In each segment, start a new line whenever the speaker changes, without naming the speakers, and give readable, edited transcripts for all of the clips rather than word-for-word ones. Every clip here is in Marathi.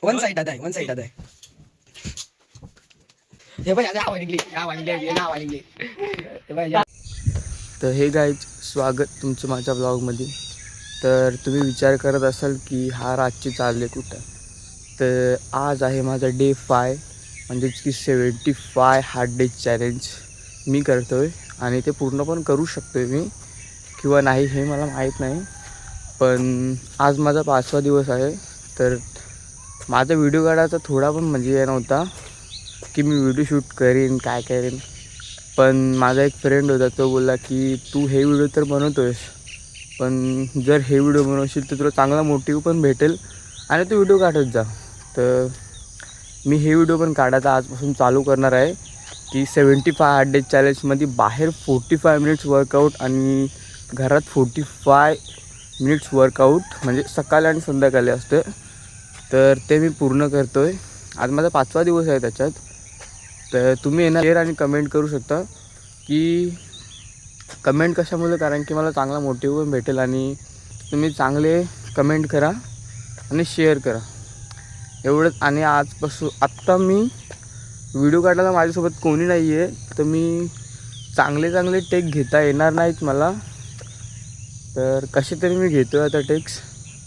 वन साइड आहे वन साइड आहे हे बघ या वाहिली तर हे गाईज स्वागत तुमचं माझ्या ब्लॉगमध्ये. तर तुम्ही विचार करत असाल की हा रातची चालले कुठं. तर आज आहे माझा डे 5 म्हणजेच की 75 हार्ड डे चॅलेंज मी करतो आहे. आणि ते पूर्ण पण करू शकतो आहे मी किंवा नाही हे मला माहीत नाही. पण आज माझा 5वा दिवस आहे. तर माझा व्हिडिओ काढायचा थोडा पण म्हणजे हे नव्हता की मी व्हिडिओ शूट करीन काय करेन. पण माझा एक फ्रेंड होता तो बोलला की तू हे व्हिडिओ तर बनवतो आहेस पण जर हे व्हिडिओ बनवशील तर तुला चांगला मोटिव्ह पण भेटेल आणि तू व्हिडिओ काढत जा. तर मी हे व्हिडिओ पण काढायचा आजपासून चालू करणार आहे की 75 हार्ड डे चॅलेंजमध्ये बाहेर 45 मिनिट्स वर्कआउट आणि घरात 45 मिनिट्स वर्कआउट म्हणजे सकाळी आणि संध्याकाळी असतं. तर ते मी पूर्ण करतो आहे. आज माझा 5वा दिवस आहे त्याच्यात. तर तुम्ही येणार शेअर आणि कमेंट करू शकता की कमेंट कशामुळे, कारण की मला चांगला मोटिव्ह पण भेटेल. आणि तुम्ही चांगले कमेंट करा आणि शेअर करा एवढंच. आणि आजपासून आत्ता मी व्हिडिओ काढायला माझ्यासोबत कोणी नाही आहे तर मी चांगले टेक घेता येणार नाहीत मला. तर कसे तरी मी घेतो आहे आता टेक्स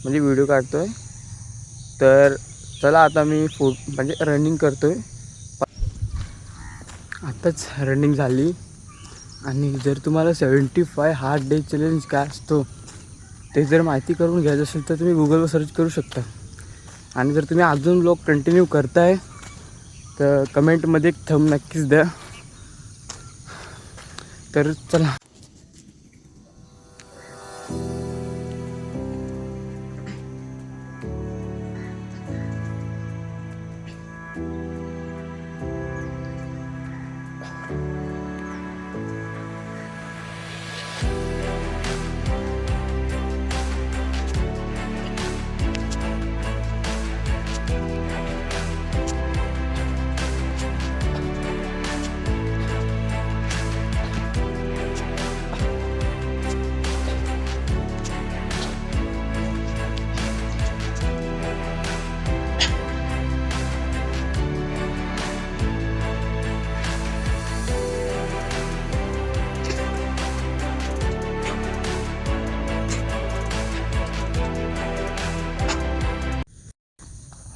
म्हणजे व्हिडिओ काढतो आहे. तर चला आता मी म्हणजे रनिंग करतो आहे. आत्ताच रनिंग झाली. आणि जर तुम्हाला 75 हार्ड डे चॅलेंज काय असतो ते जर माहिती करून घ्यायचं असेल तर तुम्ही गुगलवर सर्च करू शकता. आणि जर तुम्ही अजून ब्लॉग कंटिन्यू करताय तर कमेंटमध्ये एक थंब नक्कीच द्या. तर चला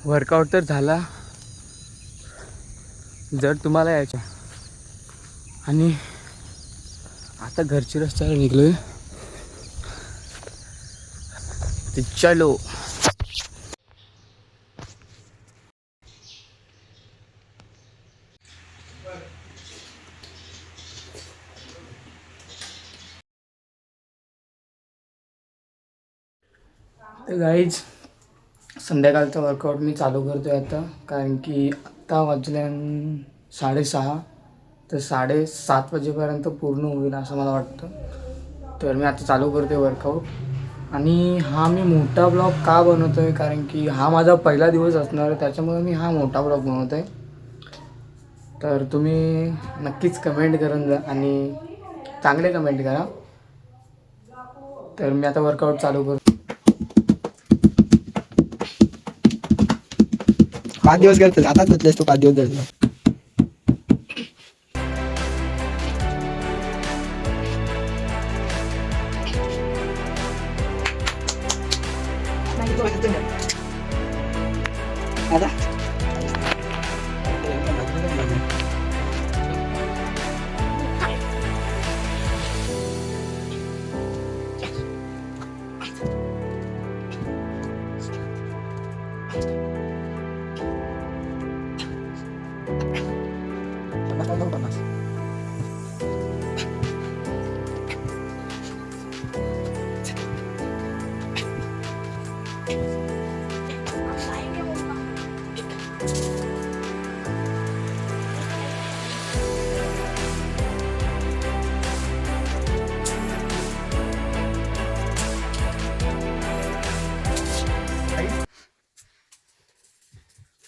वर्कआउट तर झाला. जर तुम्हाला यायच्या आणि आता घरची रस्त्याला निघलो आहे. ते चलो तर गाईज संध्याकाळचा वर्कआउट मी चालू करतो आहे आता. कारण की आत्ता वाजल्या 6:30 तर 7:30 वाजेपर्यंत पूर्ण होईल असं मला वाटतं. तर मी आता चालू करतो आहे वर्कआउट. आणि हा मी मोठा ब्लॉग का बनवतो आहे कारण की हा माझा पहिला दिवस असणार आहे त्याच्यामुळे मी हा मोठा ब्लॉग बनवतो आहे. तर तुम्ही नक्कीच कमेंट करून जा आणि चांगले कमेंट करा. तर मी आता वर्कआउट चालू करतो. 5 दिवस करतो आताच बसलेस तू 5 दिवस झाले.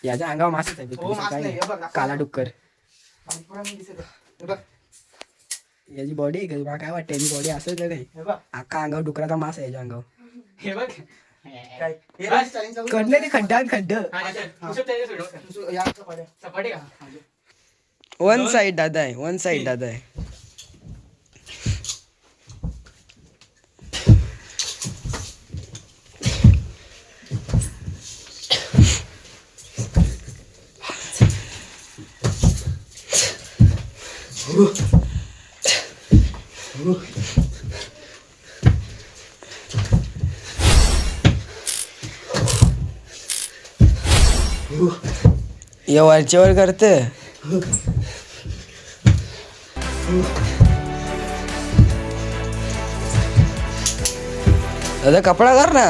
याच्या अंगावर मासच आहे. काला डुक्कर याची बॉडी मला काय वाटतं याची बॉडी असेल का काही. अख्खा अंगावर डुकराचा मास आहे याच्या अंगावर. हे बघ
कडले ते खड्ड्यात खड्ड
वन साइड दादा आहे, वन साइड दादा आहे. या वरच्यावर करते. दादा कपडा कर ना.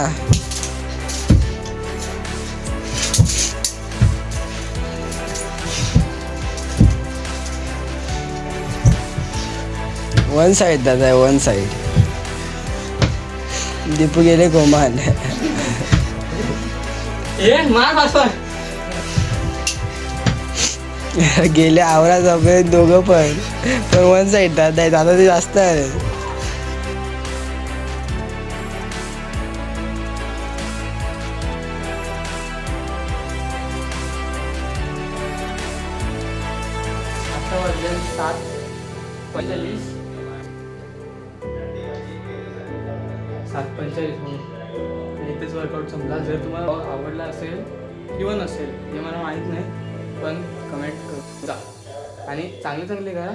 वन साइड दादा, वन साइड. दीपू गेले गोमान. गेले आवरा झोपे दोघं पण वन साइड दादा आहे. दादा ते जास्त आहे. आता वाजले 7:45. 7:45 इथेच वर्कआउट संपला. जर तुम्हाला आवडला असेल किंवा नसेल हे मला माहीत नाही, पण कमेंट करा आणि चांगले करा.